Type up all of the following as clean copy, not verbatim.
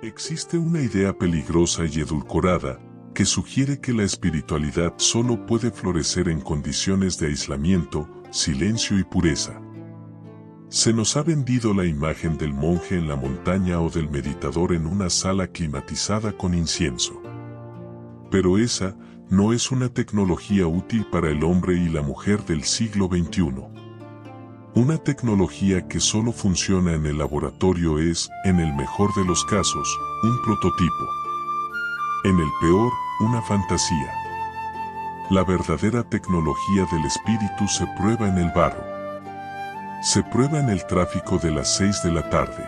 Existe una idea peligrosa y edulcorada que sugiere que la espiritualidad solo puede florecer en condiciones de aislamiento, silencio y pureza. Se nos ha vendido la imagen del monje en la montaña o del meditador en una sala climatizada con incienso. Pero esa no es una tecnología útil para el hombre y la mujer del siglo XXI. Una tecnología que solo funciona en el laboratorio es, en el mejor de los casos, un prototipo. En el peor, una fantasía. La verdadera tecnología del espíritu se prueba en el barro. Se prueba en el tráfico de las 6 de la tarde.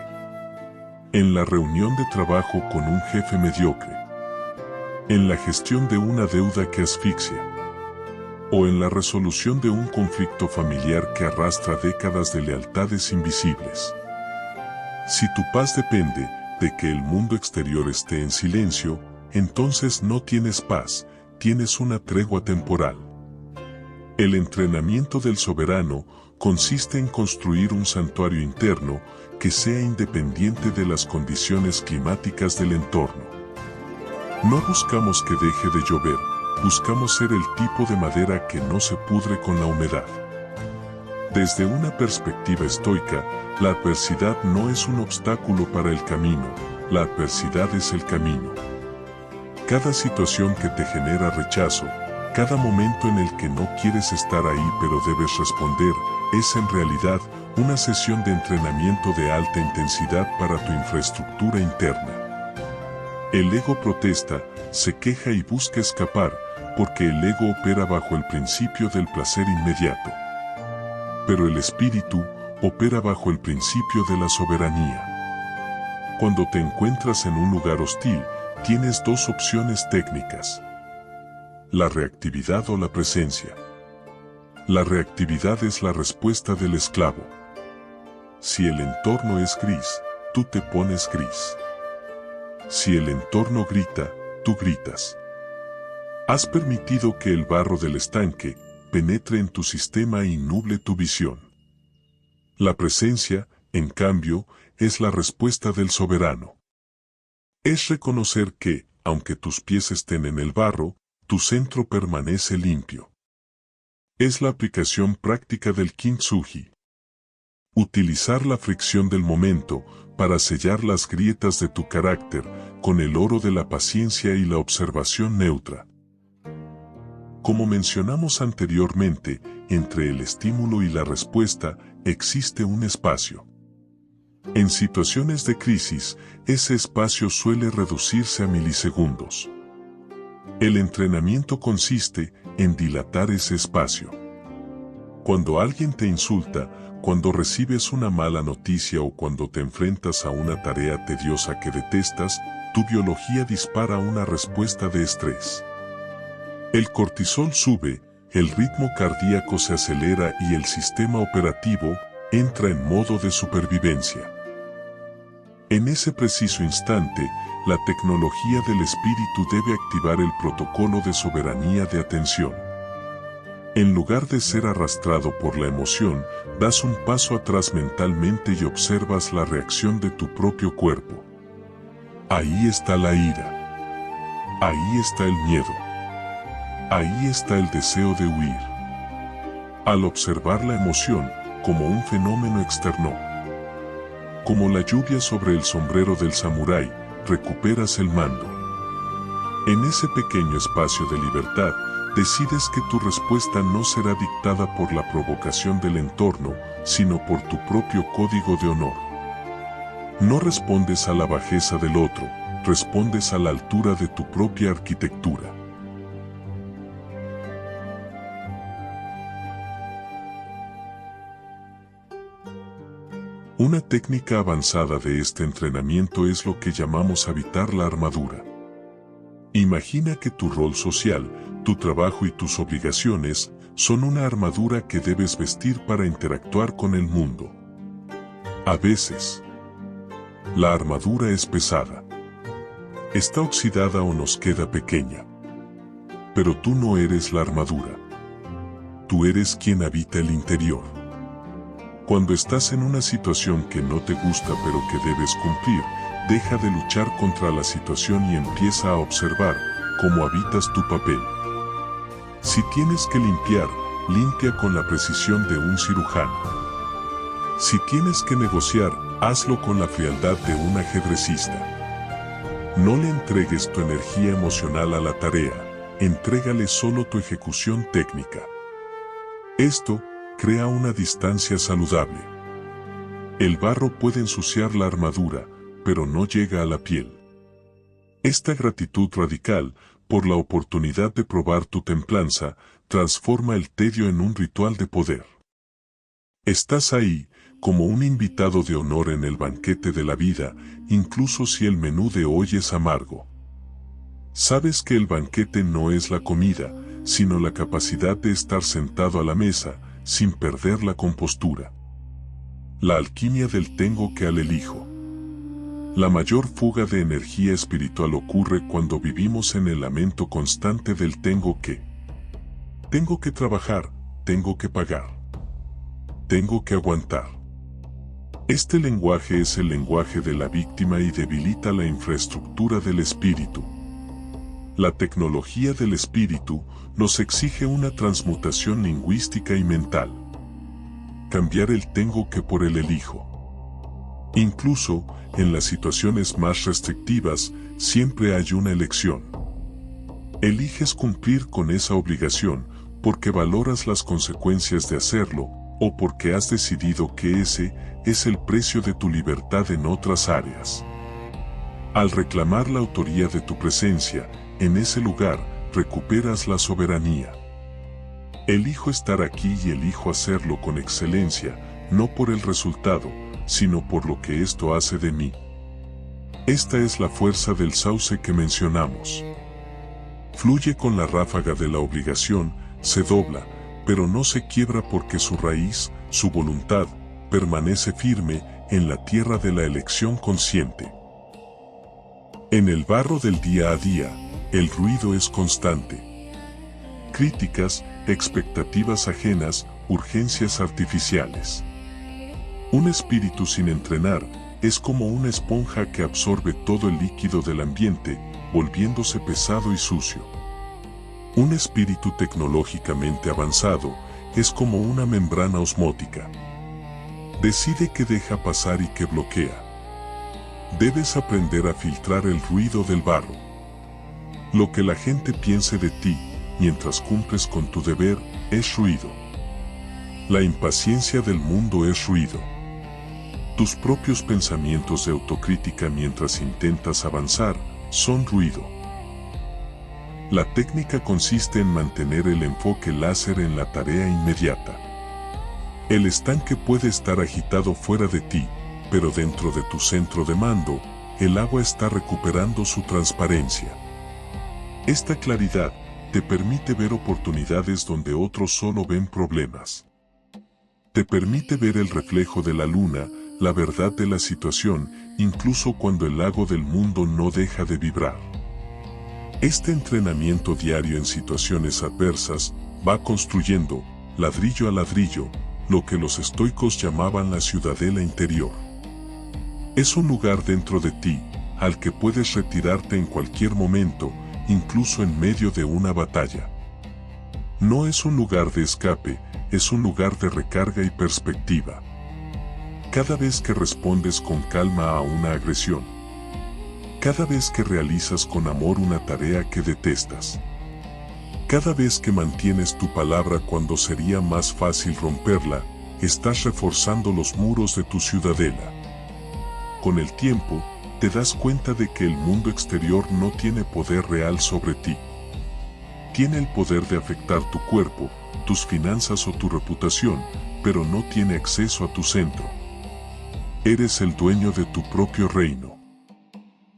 En la reunión de trabajo con un jefe mediocre. En la gestión de una deuda que asfixia. O en la resolución de un conflicto familiar que arrastra décadas de lealtades invisibles. Si tu paz depende de que el mundo exterior esté en silencio, entonces no tienes paz, tienes una tregua temporal. El entrenamiento del soberano consiste en construir un santuario interno que sea independiente de las condiciones climáticas del entorno. No buscamos que deje de llover, buscamos ser el tipo de madera que no se pudre con la humedad. Desde una perspectiva estoica, la adversidad no es un obstáculo para el camino, la adversidad es el camino. Cada situación que te genera rechazo, cada momento en el que no quieres estar ahí pero debes responder, es en realidad una sesión de entrenamiento de alta intensidad para tu infraestructura interna. El ego protesta, se queja y busca escapar, porque el ego opera bajo el principio del placer inmediato. Pero el espíritu opera bajo el principio de la soberanía. Cuando te encuentras en un lugar hostil, tienes dos opciones técnicas: la reactividad o la presencia. La reactividad es la respuesta del esclavo. Si el entorno es gris, tú te pones gris. Si el entorno grita, tú gritas. Has permitido que el barro del estanque penetre en tu sistema y nuble tu visión. La presencia, en cambio, es la respuesta del soberano. Es reconocer que, aunque tus pies estén en el barro, tu centro permanece limpio. Es la aplicación práctica del kintsugi. Utilizar la fricción del momento para sellar las grietas de tu carácter con el oro de la paciencia y la observación neutra. Como mencionamos anteriormente, entre el estímulo y la respuesta existe un espacio. En situaciones de crisis, ese espacio suele reducirse a milisegundos. El entrenamiento consiste en dilatar ese espacio. Cuando alguien te insulta, cuando recibes una mala noticia o cuando te enfrentas a una tarea tediosa que detestas, tu biología dispara una respuesta de estrés. El cortisol sube, el ritmo cardíaco se acelera y el sistema operativo entra en modo de supervivencia. En ese preciso instante, la tecnología del espíritu debe activar el protocolo de soberanía de atención. En lugar de ser arrastrado por la emoción, das un paso atrás mentalmente y observas la reacción de tu propio cuerpo. Ahí está la ira. Ahí está el miedo. Ahí está el deseo de huir. Al observar la emoción como un fenómeno externo, como la lluvia sobre el sombrero del samurái, recuperas el mando. En ese pequeño espacio de libertad, decides que tu respuesta no será dictada por la provocación del entorno, sino por tu propio código de honor. No respondes a la bajeza del otro, respondes a la altura de tu propia arquitectura. Una técnica avanzada de este entrenamiento es lo que llamamos habitar la armadura. Imagina que tu rol social, tu trabajo y tus obligaciones son una armadura que debes vestir para interactuar con el mundo. A veces, la armadura es pesada. Está oxidada o nos queda pequeña. Pero tú no eres la armadura. Tú eres quien habita el interior. Cuando estás en una situación que no te gusta pero que debes cumplir, deja de luchar contra la situación y empieza a observar cómo habitas tu papel. Si tienes que limpiar, limpia con la precisión de un cirujano. Si tienes que negociar, hazlo con la frialdad de un ajedrecista. No le entregues tu energía emocional a la tarea, entrégale solo tu ejecución técnica. Esto crea una distancia saludable. El barro puede ensuciar la armadura, pero no llega a la piel. Esta gratitud radical, por la oportunidad de probar tu templanza, transforma el tedio en un ritual de poder. Estás ahí, como un invitado de honor en el banquete de la vida, incluso si el menú de hoy es amargo. Sabes que el banquete no es la comida, sino la capacidad de estar sentado a la mesa, sin perder la compostura. La alquimia del tengo que al elijo. La mayor fuga de energía espiritual ocurre cuando vivimos en el lamento constante del tengo que. Tengo que trabajar, tengo que pagar. Tengo que aguantar. Este lenguaje es el lenguaje de la víctima y debilita la infraestructura del espíritu. La tecnología del espíritu nos exige una transmutación lingüística y mental. Cambiar el tengo que por el elijo. Incluso, en las situaciones más restrictivas, siempre hay una elección. Eliges cumplir con esa obligación porque valoras las consecuencias de hacerlo, o porque has decidido que ese es el precio de tu libertad en otras áreas. Al reclamar la autoría de tu presencia, en ese lugar, recuperas la soberanía. Elijo estar aquí y elijo hacerlo con excelencia, no por el resultado, sino por lo que esto hace de mí. Esta es la fuerza del sauce que mencionamos. Fluye con la ráfaga de la obligación, se dobla, pero no se quiebra porque su raíz, su voluntad, permanece firme en la tierra de la elección consciente. En el barro del día a día, el ruido es constante. Críticas, expectativas ajenas, urgencias artificiales. Un espíritu sin entrenar es como una esponja que absorbe todo el líquido del ambiente, volviéndose pesado y sucio. Un espíritu tecnológicamente avanzado es como una membrana osmótica. Decide qué deja pasar y qué bloquea. Debes aprender a filtrar el ruido del barro. Lo que la gente piense de ti, mientras cumples con tu deber, es ruido. La impaciencia del mundo es ruido. Tus propios pensamientos de autocrítica mientras intentas avanzar, son ruido. La técnica consiste en mantener el enfoque láser en la tarea inmediata. El estanque puede estar agitado fuera de ti, pero dentro de tu centro de mando, el agua está recuperando su transparencia. Esta claridad te permite ver oportunidades donde otros solo ven problemas. Te permite ver el reflejo de la luna, la verdad de la situación, incluso cuando el lago del mundo no deja de vibrar. Este entrenamiento diario en situaciones adversas va construyendo, ladrillo a ladrillo, lo que los estoicos llamaban la ciudadela interior. Es un lugar dentro de ti, al que puedes retirarte en cualquier momento, incluso en medio de una batalla. No es un lugar de escape, es un lugar de recarga y perspectiva. Cada vez que respondes con calma a una agresión, cada vez que realizas con amor una tarea que detestas, cada vez que mantienes tu palabra cuando sería más fácil romperla, estás reforzando los muros de tu ciudadela. Con el tiempo, te das cuenta de que el mundo exterior no tiene poder real sobre ti. Tiene el poder de afectar tu cuerpo, tus finanzas o tu reputación, pero no tiene acceso a tu centro. Eres el dueño de tu propio reino.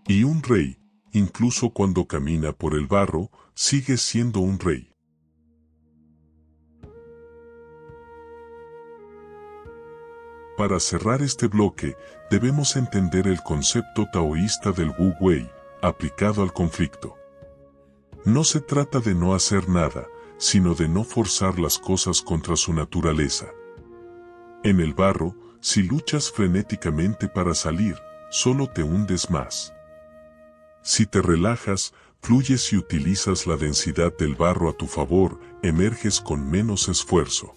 Y un rey, incluso cuando camina por el barro, sigue siendo un rey. Para cerrar este bloque, debemos entender el concepto taoísta del Wu Wei, aplicado al conflicto. No se trata de no hacer nada, sino de no forzar las cosas contra su naturaleza. En el barro, si luchas frenéticamente para salir, solo te hundes más. Si te relajas, fluyes y utilizas la densidad del barro a tu favor, emerges con menos esfuerzo.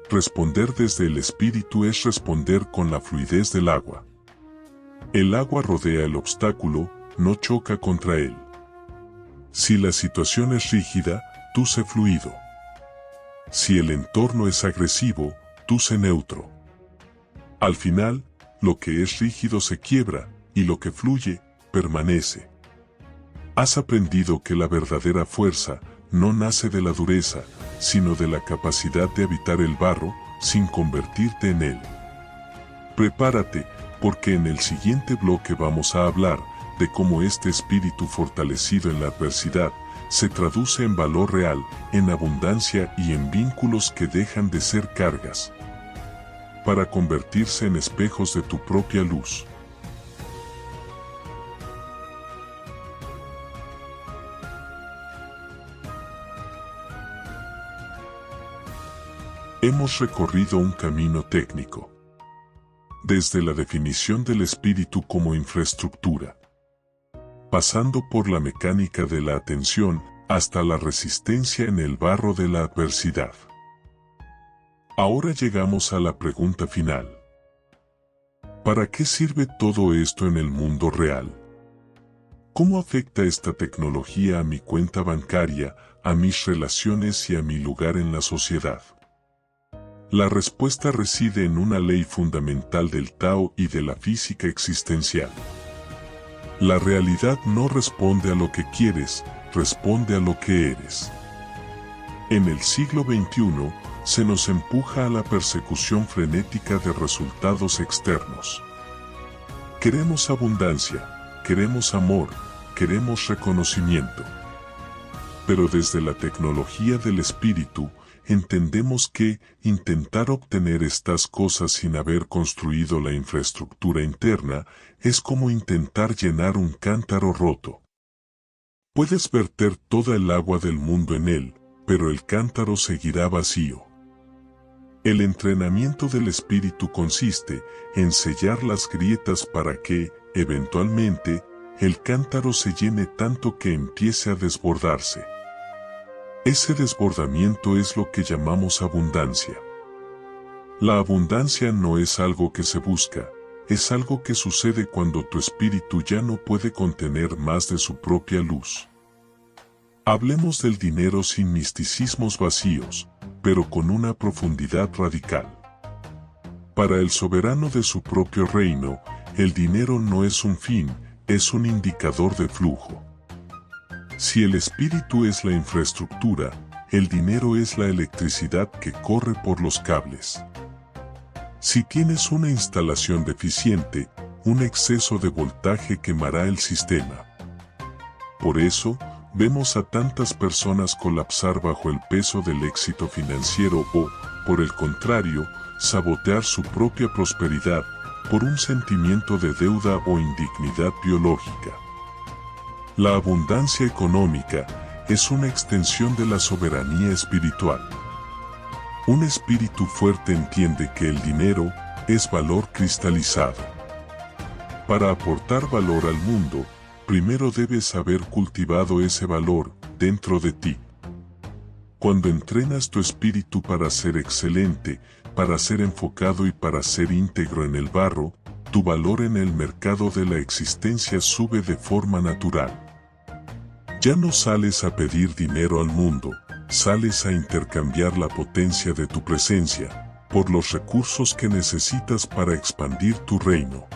Responder desde el espíritu es responder con la fluidez del agua. El agua rodea el obstáculo, no choca contra él. Si la situación es rígida, tú sé fluido. Si el entorno es agresivo, tú sé neutro. Al final, lo que es rígido se quiebra, y lo que fluye, permanece. Has aprendido que la verdadera fuerza no nace de la dureza, sino de la capacidad de habitar el barro, sin convertirte en él. Prepárate, porque en el siguiente bloque vamos a hablar de cómo este espíritu fortalecido en la adversidad se traduce en valor real, en abundancia y en vínculos que dejan de ser cargas, para convertirse en espejos de tu propia luz. Hemos recorrido un camino técnico, desde la definición del espíritu como infraestructura, pasando por la mecánica de la atención hasta la resistencia en el barro de la adversidad. Ahora llegamos a la pregunta final. ¿Para qué sirve todo esto en el mundo real? ¿Cómo afecta esta tecnología a mi cuenta bancaria, a mis relaciones y a mi lugar en la sociedad? La respuesta reside en una ley fundamental del Tao y de la física existencial. La realidad no responde a lo que quieres, responde a lo que eres. En el siglo XXI, se nos empuja a la persecución frenética de resultados externos. Queremos abundancia, queremos amor, queremos reconocimiento. Pero desde la tecnología del espíritu, entendemos que intentar obtener estas cosas sin haber construido la infraestructura interna es como intentar llenar un cántaro roto. Puedes verter toda el agua del mundo en él, pero el cántaro seguirá vacío. El entrenamiento del espíritu consiste en sellar las grietas para que, eventualmente, el cántaro se llene tanto que empiece a desbordarse. Ese desbordamiento es lo que llamamos abundancia. La abundancia no es algo que se busca, es algo que sucede cuando tu espíritu ya no puede contener más de su propia luz. Hablemos del dinero sin misticismos vacíos, pero con una profundidad radical. Para el soberano de su propio reino, el dinero no es un fin, es un indicador de flujo. Si el espíritu es la infraestructura, el dinero es la electricidad que corre por los cables. Si tienes una instalación deficiente, un exceso de voltaje quemará el sistema. Por eso, vemos a tantas personas colapsar bajo el peso del éxito financiero o, por el contrario, sabotear su propia prosperidad por un sentimiento de deuda o indignidad biológica. La abundancia económica es una extensión de la soberanía espiritual. Un espíritu fuerte entiende que el dinero es valor cristalizado. Para aportar valor al mundo, primero debes haber cultivado ese valor dentro de ti. Cuando entrenas tu espíritu para ser excelente, para ser enfocado y para ser íntegro en el barro, tu valor en el mercado de la existencia sube de forma natural. Ya no sales a pedir dinero al mundo, sales a intercambiar la potencia de tu presencia, por los recursos que necesitas para expandir tu reino.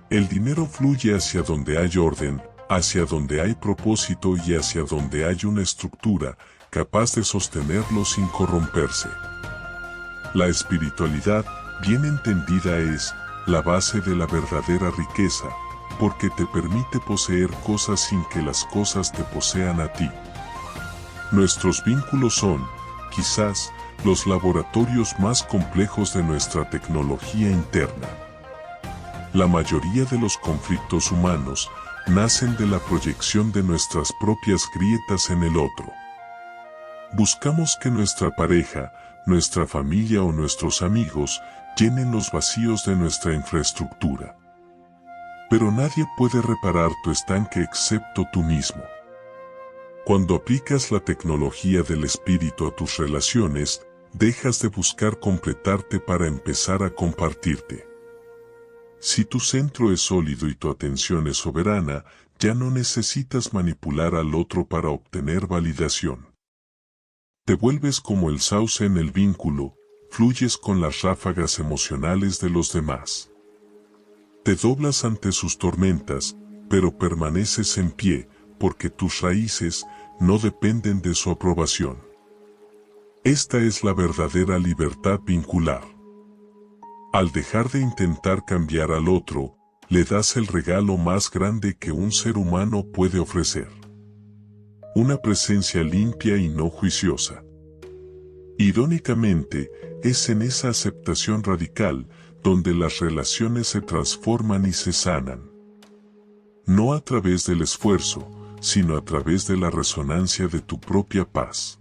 El dinero fluye hacia donde hay orden, hacia donde hay propósito y hacia donde hay una estructura capaz de sostenerlo sin corromperse. La espiritualidad, bien entendida, es la base de la verdadera riqueza, porque te permite poseer cosas sin que las cosas te posean a ti. Nuestros vínculos son, quizás, los laboratorios más complejos de nuestra tecnología interna. La mayoría de los conflictos humanos nacen de la proyección de nuestras propias grietas en el otro. Buscamos que nuestra pareja, nuestra familia o nuestros amigos llenen los vacíos de nuestra infraestructura. Pero nadie puede reparar tu estanque excepto tú mismo. Cuando aplicas la tecnología del espíritu a tus relaciones, dejas de buscar completarte para empezar a compartirte. Si tu centro es sólido y tu atención es soberana, ya no necesitas manipular al otro para obtener validación. Te vuelves como el sauce en el vínculo, fluyes con las ráfagas emocionales de los demás. Te doblas ante sus tormentas, pero permaneces en pie, porque tus raíces no dependen de su aprobación. Esta es la verdadera libertad vincular. Al dejar de intentar cambiar al otro, le das el regalo más grande que un ser humano puede ofrecer. Una presencia limpia y no juiciosa. Irónicamente, es en esa aceptación radical donde las relaciones se transforman y se sanan. No a través del esfuerzo, sino a través de la resonancia de tu propia paz.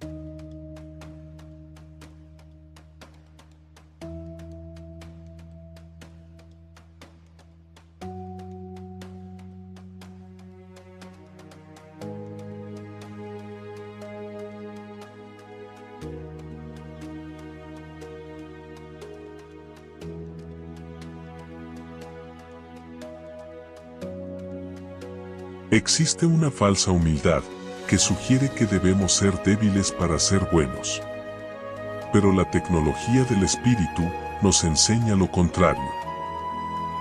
Existe una falsa humildad que sugiere que debemos ser débiles para ser buenos. Pero la tecnología del espíritu nos enseña lo contrario.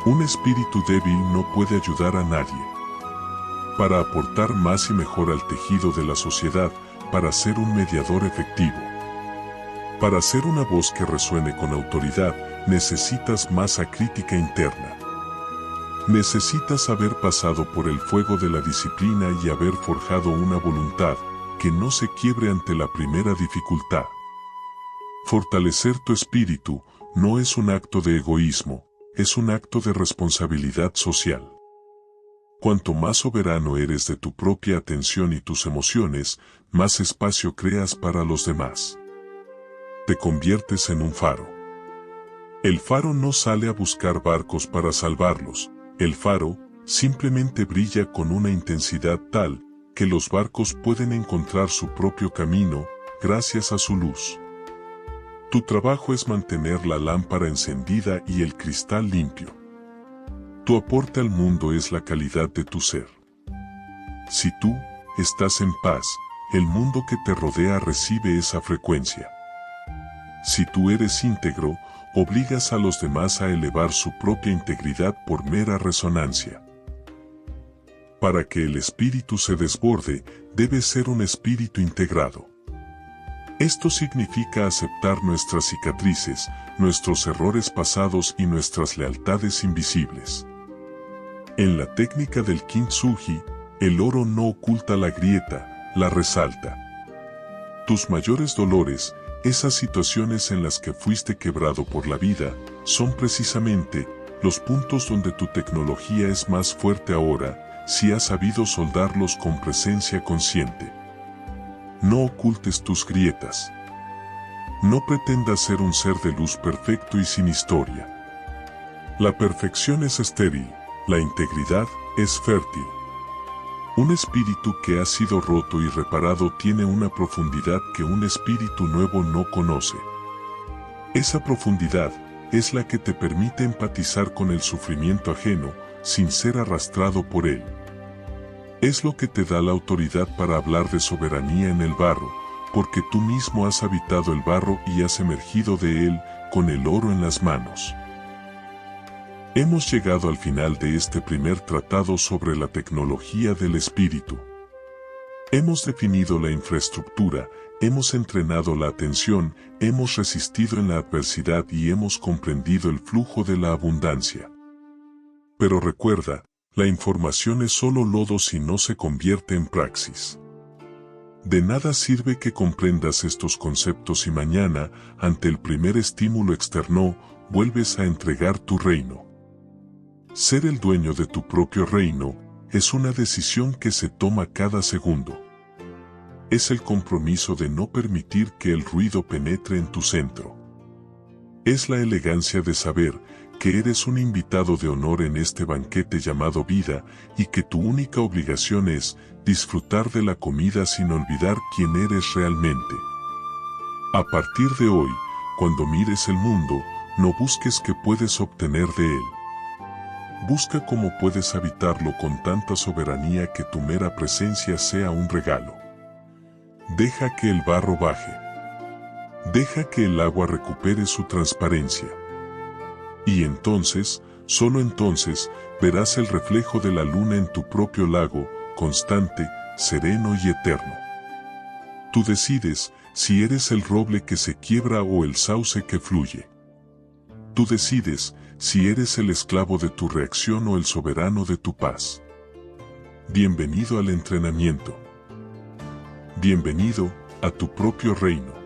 Un espíritu débil no puede ayudar a nadie. Para aportar más y mejor al tejido de la sociedad, para ser un mediador efectivo. Para ser una voz que resuene con autoridad, necesitas masa crítica interna. Necesitas haber pasado por el fuego de la disciplina y haber forjado una voluntad que no se quiebre ante la primera dificultad. Fortalecer tu espíritu no es un acto de egoísmo, es un acto de responsabilidad social. Cuanto más soberano eres de tu propia atención y tus emociones, más espacio creas para los demás. Te conviertes en un faro. El faro no sale a buscar barcos para salvarlos. El faro simplemente brilla con una intensidad tal que los barcos pueden encontrar su propio camino gracias a su luz. Tu trabajo es mantener la lámpara encendida y el cristal limpio. Tu aporte al mundo es la calidad de tu ser. Si tú estás en paz, el mundo que te rodea recibe esa frecuencia. Si tú eres íntegro, obligas a los demás a elevar su propia integridad por mera resonancia. Para que el espíritu se desborde, debe ser un espíritu integrado. Esto significa aceptar nuestras cicatrices, nuestros errores pasados y nuestras lealtades invisibles. En la técnica del kintsugi, el oro no oculta la grieta, la resalta. Tus mayores dolores, esas situaciones en las que fuiste quebrado por la vida, son precisamente los puntos donde tu tecnología es más fuerte ahora, si has sabido soldarlos con presencia consciente. No ocultes tus grietas. No pretendas ser un ser de luz perfecto y sin historia. La perfección es estéril, la integridad es fértil. Un espíritu que ha sido roto y reparado tiene una profundidad que un espíritu nuevo no conoce. Esa profundidad es la que te permite empatizar con el sufrimiento ajeno sin ser arrastrado por él. Es lo que te da la autoridad para hablar de soberanía en el barro, porque tú mismo has habitado el barro y has emergido de él con el oro en las manos. Hemos llegado al final de este primer tratado sobre la tecnología del espíritu. Hemos definido la infraestructura, hemos entrenado la atención, hemos resistido en la adversidad y hemos comprendido el flujo de la abundancia. Pero recuerda, la información es solo lodo si no se convierte en praxis. De nada sirve que comprendas estos conceptos y mañana, ante el primer estímulo externo, vuelves a entregar tu reino. Ser el dueño de tu propio reino es una decisión que se toma cada segundo. Es el compromiso de no permitir que el ruido penetre en tu centro. Es la elegancia de saber que eres un invitado de honor en este banquete llamado vida y que tu única obligación es disfrutar de la comida sin olvidar quién eres realmente. A partir de hoy, cuando mires el mundo, no busques qué puedes obtener de él. Busca cómo puedes habitarlo con tanta soberanía que tu mera presencia sea un regalo. Deja que el barro baje. Deja que el agua recupere su transparencia. Y entonces, solo entonces, verás el reflejo de la luna en tu propio lago, constante, sereno y eterno. Tú decides si eres el roble que se quiebra o el sauce que fluye. Tú decides si eres el esclavo de tu reacción o el soberano de tu paz. Bienvenido al entrenamiento. Bienvenido a tu propio reino.